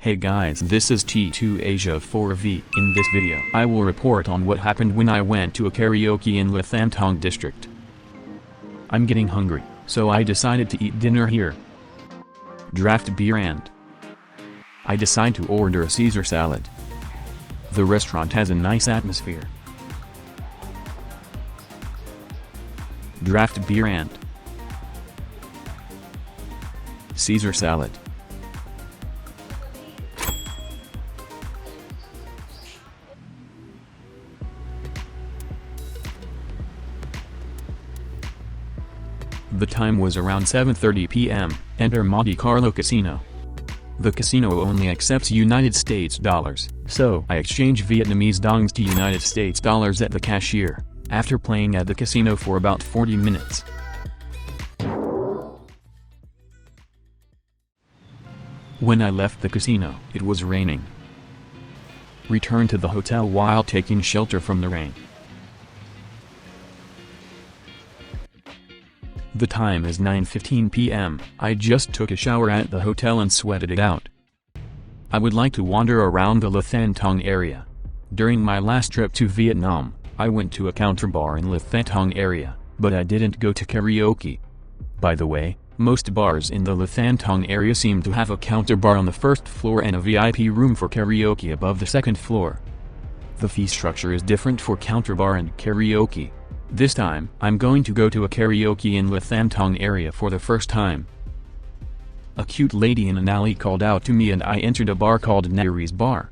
Hey guys, this is T2 Asia 4V. In this video, I will report on what happened when I went to a karaoke in Thanh Tong district. I'm getting hungry, so I decided to eat dinner here. Draft beer and I decide to order a Caesar salad. The restaurant has a nice atmosphere. Draft beer and Caesar salad. The time was around 7:30 p.m. Enter Monte-Carlo Casino. The casino only accepts United States dollars, so I exchange Vietnamese dongs to United States dollars at the cashier, after playing at the casino for about 40 minutes. When I left the casino, it was raining. Returned to the hotel while taking shelter from the rain. The time is 9:15 p.m. I just took a shower at the hotel and sweated it out. I would like to wander around the Thanh Tong area. During my last trip to Vietnam, I went to a counter bar in Thanh Tong area, but I didn't go to karaoke. By the way, most bars in the Thanh Tong area seem to have a counter bar on the first floor and a VIP room for karaoke above the second floor. The fee structure is different for counter bar and karaoke. This time, I'm going to go to a karaoke in Thanh Tong area for the first time. A cute lady in an alley called out to me and I entered a bar called Naris Bar.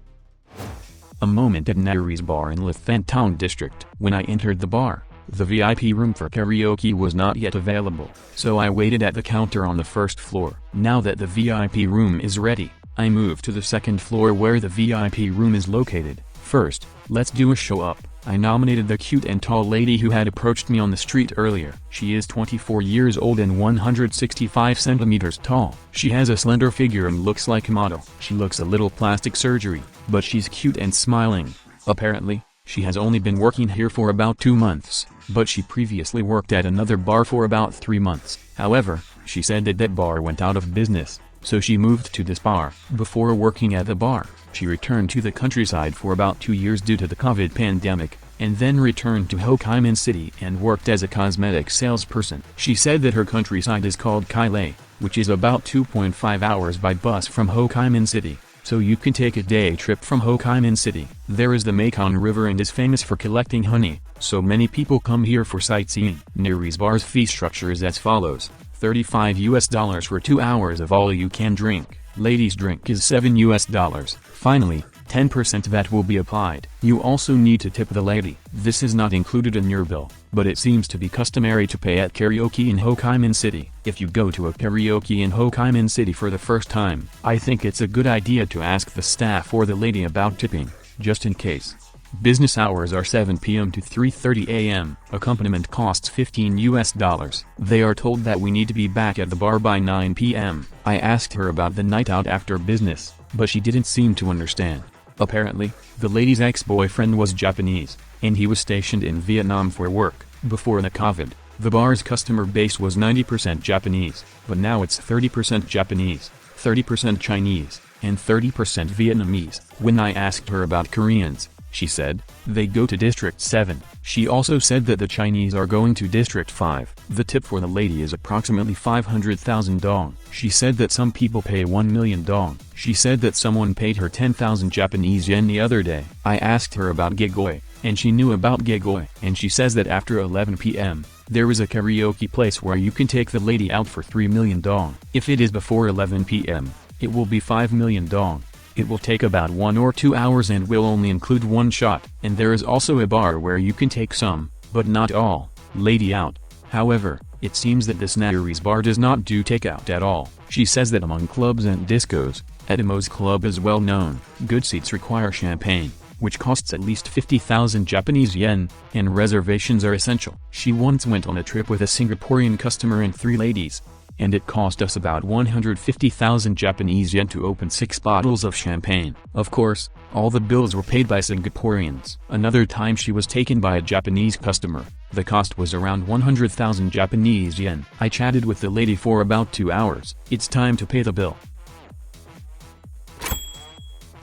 A moment at Naris Bar in Thanh Tong district. When I entered the bar, the VIP room for karaoke was not yet available, so I waited at the counter on the first floor. Now that the VIP room is ready, I moved to the second floor where the VIP room is located. First, let's do a show up. I nominated the cute and tall lady who had approached me on the street earlier. She is 24 years old and 165 centimeters tall. She has a slender figure and looks like a model. She looks a little plastic surgery, but she's cute and smiling. Apparently, she has only been working here for about 2 months, but she previously worked at another bar for about 3 months. However, she said that bar went out of business, so she moved to this bar. Before working at the bar, she returned to the countryside for about 2 years due to the COVID pandemic, and then returned to Ho Chi Minh City and worked as a cosmetic salesperson. She said that her countryside is called Kai Lay, which is about 2.5 hours by bus from Ho Chi Minh City, so you can take a day trip from Ho Chi Minh City. There is the Mekong River and is famous for collecting honey, so many people come here for sightseeing. Naris Bar's fee structure is as follows: $35 for 2 hours of all-you-can drink. Ladies' drink is $7. Finally, 10% VAT will be applied. You also need to tip the lady. This is not included in your bill, but it seems to be customary to pay at karaoke in Ho Chi Minh City. If you go to a karaoke in Ho Chi Minh City for the first time, I think it's a good idea to ask the staff or the lady about tipping, just in case. Business hours are 7 p.m. to 3:30 a.m. Accompaniment costs $15. They are told that we need to be back at the bar by 9 p.m. I asked her about the night out after business, but she didn't seem to understand. Apparently, the lady's ex-boyfriend was Japanese, and he was stationed in Vietnam for work. Before the COVID, the bar's customer base was 90% Japanese, but now it's 30% Japanese, 30% Chinese, and 30% Vietnamese. When I asked her about Koreans, she said, they go to District 7. She also said that the Chinese are going to District 5. The tip for the lady is approximately 500,000 dong. She said that some people pay 1 million dong. She said that someone paid her 10,000 Japanese yen the other day. I asked her about Gigoi, and she knew about Gigoi. And she says that after 11 p.m., there is a karaoke place where you can take the lady out for 3 million dong. If it is before 11 p.m., it will be 5 million dong. It will take about 1 or 2 hours and will only include 1 shot. And there is also a bar where you can take some, but not all, lady out. However, it seems that this Naris Bar does not do takeout at all. She says that among clubs and discos, Edimo's Club is well known. Good seats require champagne, which costs at least 50,000 Japanese yen, and reservations are essential. She once went on a trip with a Singaporean customer and 3 ladies, and it cost us about 150,000 Japanese yen to open 6 bottles of champagne. Of course, all the bills were paid by Singaporeans. Another time she was taken by a Japanese customer. The cost was around 100,000 Japanese yen. I chatted with the lady for about 2 hours. It's time to pay the bill.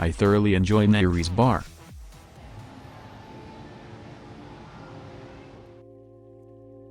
I thoroughly enjoy Naris Bar.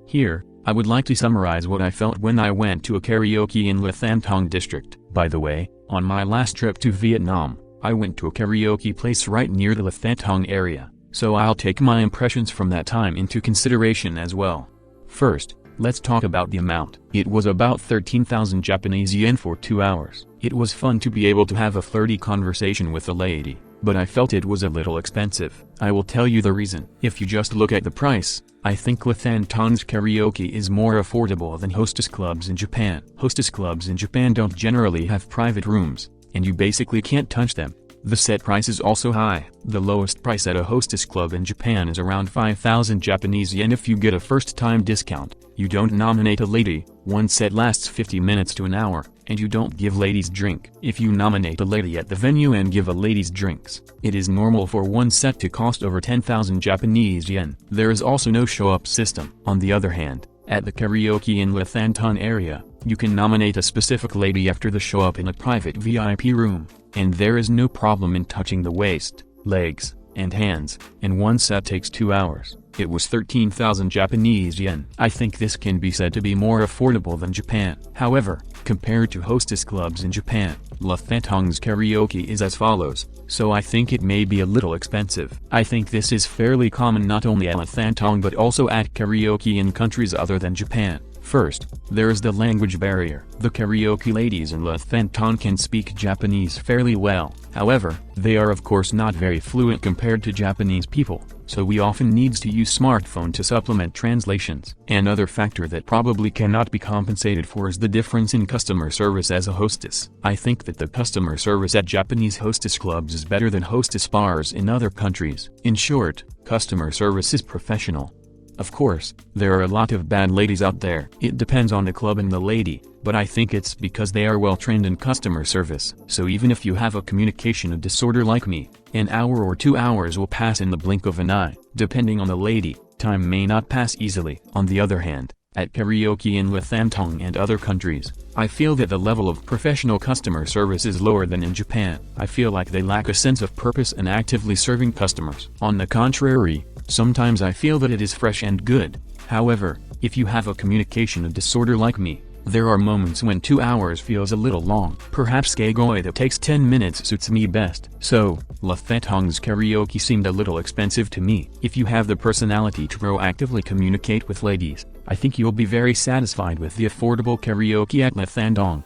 Here, I would like to summarize what I felt when I went to a karaoke in Thanh Tong district. By the way, on my last trip to Vietnam, I went to a karaoke place right near the Thanh Tong area, so I'll take my impressions from that time into consideration as well. First, let's talk about the amount. It was about 13,000 Japanese yen for 2 hours. It was fun to be able to have a flirty conversation with a lady, but I felt it was a little expensive. I will tell you the reason. If you just look at the price, I think Thanh Tong's karaoke is more affordable than hostess clubs in Japan. Hostess clubs in Japan don't generally have private rooms, and you basically can't touch them. The set price is also high. The lowest price at a hostess club in Japan is around 5,000 Japanese yen if you get a first-time discount. You don't nominate a lady, one set lasts 50 minutes to an hour, and you don't give ladies drink. If you nominate a lady at the venue and give a ladies drinks, it is normal for one set to cost over 10,000 Japanese yen. There is also no show-up system. On the other hand, at the karaoke in Thanh Tong area, you can nominate a specific lady after the show-up in a private VIP room, and there is no problem in touching the waist, legs, and hands, and one set takes 2 hours. It was 13,000 Japanese yen. I think this can be said to be more affordable than Japan. However, compared to hostess clubs in Japan, Thanh Tong's karaoke is as follows, so I think it may be a little expensive. I think this is fairly common not only at Thanh Tong but also at karaoke in countries other than Japan. First, there is the language barrier. The karaoke ladies in Thanh Tong can speak Japanese fairly well. However, they are of course not very fluent compared to Japanese people, so we often needs to use smartphone to supplement translations. Another factor that probably cannot be compensated for is the difference in customer service as a hostess. I think that the customer service at Japanese hostess clubs is better than hostess bars in other countries. In short, customer service is professional. Of course, there are a lot of bad ladies out there. It depends on the club and the lady, but I think it's because they are well trained in customer service. So even if you have a communication disorder like me, an hour or 2 hours will pass in the blink of an eye. Depending on the lady, time may not pass easily. On the other hand, at karaoke in Thanh Tong and other countries, I feel that the level of professional customer service is lower than in Japan. I feel like they lack a sense of purpose in actively serving customers. On the contrary, sometimes I feel that it is fresh and good. However, if you have a communication disorder like me, there are moments when 2 hours feels a little long. Perhaps karaoke that takes 10 minutes suits me best. So, Thanh Tong's karaoke seemed a little expensive to me. If you have the personality to proactively communicate with ladies, I think you'll be very satisfied with the affordable karaoke at Thanh Tong.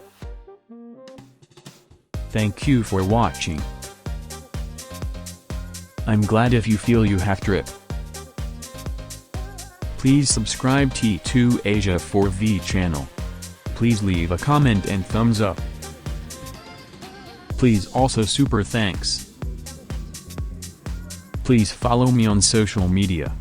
Thank you for watching. I'm glad if you feel you have trip. Please subscribe T2 Asia 4V channel. Please leave a comment and thumbs up. Please also super thanks. Please follow me on social media.